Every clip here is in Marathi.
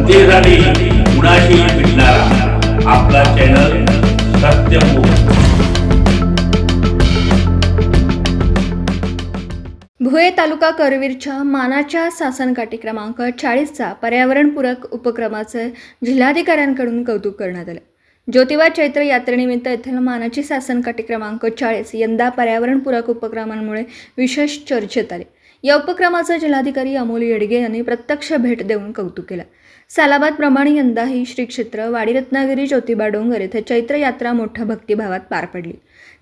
जनतेसाठी कुणाशी भेटणारा आपला चॅनल सत्यमुख। भुये तालुका करवीरच्या मानाच्या सासनकाठी क्रमांक 40चा पर्यावरणपूरक उपक्रमाचे जिल्हाधिकाऱ्यांकडून कौतुक करण्यात आले। ज्योतिबा चैत्र यात्रेनिमित्त येथील मानाची सासनकाठी क्रमांक 40 यंदा पर्यावरणपूरक उपक्रमांमुळे विशेष चर्चेत आले। या उपक्रमाचे जिल्हाधिकारी अमोल येडगे यांनी प्रत्यक्ष भेट देऊन कौतुक केले। सालाबाद प्रमाणे यंदाही श्री क्षेत्र वाडी रत्नागिरी ज्योतिबा डोंगर येथे चैत्र यात्रा मोठ्या भक्तिभावात पार पडली।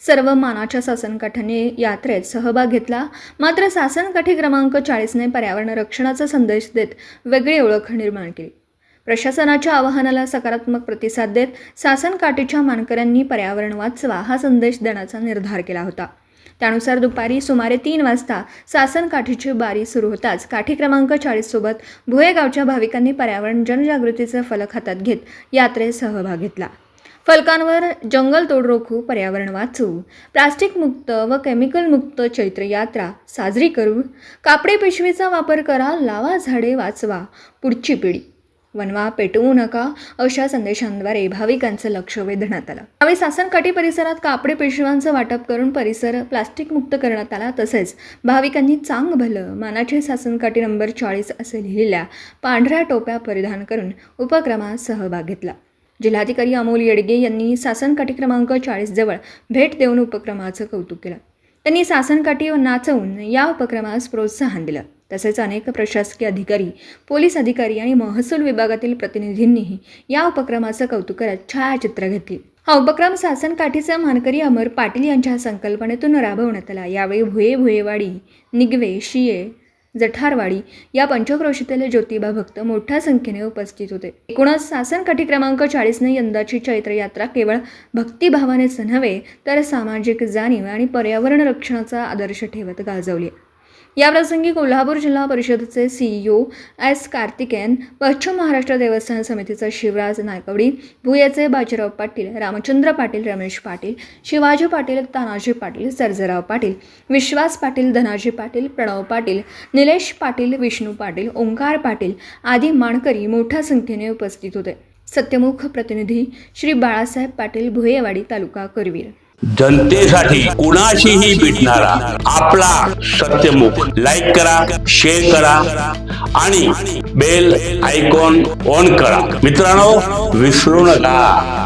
सर्व मानाच्या सासनकाठ्यांनी यात्रेत सहभाग घेतला। मात्र सासनकाठी क्रमांक 40ने पर्यावरण रक्षणाचा संदेश देत वेगळी ओळख निर्माण केली। प्रशासनाच्या आवाहनाला सकारात्मक प्रतिसाद देत सासनकाठीच्या मानकऱ्यांनी पर्यावरण वाचवा हा संदेश देण्याचा निर्धार केला होता। त्यानुसार दुपारी सुमारे 3 वाजता सासनकाठीची बारी सुरू होताच काठी क्रमांक 40 सोबत भुये गावच्या भाविकांनी पर्यावरण जनजागृतीचे फलक हातात घेत यात्रेत सहभाग घेतला। फलकांवर जंगल तोड रोखू, पर्यावरण वाचवू, प्लास्टिक मुक्त व केमिकल मुक्त चैत्र यात्रा साजरी करू, कापडी पिशवीचा वापर करा, लावा झाडे, वाचवा पुढची पिढी, वनवा पेटवू नका अशा संदेशांद्वारे भाविकांचं लक्ष वेधण्यात आलं। यावेळी सासनकाठी परिसरात कापडी पिशव्यांचं वाटप करून परिसर प्लास्टिक मुक्त करण्यात आला। तसेच भाविकांनी चांग भलं मानाची सासनकाठी नंबर 40 असे लिहिलेल्या पांढऱ्या टोप्या परिधान करून उपक्रमात सहभाग घेतला। जिल्हाधिकारी अमोल येडगे यांनी सासनकाठी क्रमांक 40 जवळ भेट देऊन उपक्रमाचं कौतुक केलं। त्यांनी सासनकाठी नाचवून या उपक्रमास प्रोत्साहन दिलं। तसेच अनेक प्रशासकीय अधिकारी, पोलीस अधिकारी आणि महसूल विभागातील प्रतिनिधींनीही या उपक्रमाचं कौतुक करत छायाचित्र घेतली। हा उपक्रम सासनकाठीचे मानकरी अमर पाटील यांच्या संकल्पनेतून राबवण्यात आला। यावेळी भुयेवाडी, निगवे, शिये, जठारवाडी या पंचक्रोशीतील ज्योतिबा भक्त मोठ्या संख्येने उपस्थित होते। एकूणच सासनकाठी क्रमांक 40ने यंदाची चैत्र यात्रा केवळ भक्तिभावानेच नव्हे तर सामाजिक जाणीव आणि पर्यावरण रक्षणाचा आदर्श ठेवत गाजवली। याप्रसंगी कोल्हापूर जिल्हा परिषदेचे CEO S. कार्तिकेयन, पश्चिम महाराष्ट्र देवस्थान समितीचे शिवराज नायकवडी, भुयेचे बाजीराव पाटील, रामचंद्र पाटील, रमेश पाटील, शिवाजी पाटील, तानाजी पाटील, सर्जेराव पाटील, विश्वास पाटील, धनाजी पाटील, प्रणव पाटील, निलेश पाटील, विष्णू पाटील, ओंकार पाटील आदी मानकरी मोठ्या संख्येने उपस्थित होते। सत्यमुख प्रतिनिधी श्री बाळासाहेब पाटील, भुयेवाडी, तालुका करवीर। जनतेसाठी कुणाशीही भेटणारा आपला सत्यमुख। लाईक करा, शेअर करा आणि बेल आयकॉन ऑन करा। मित्रांनो, विसरू नका।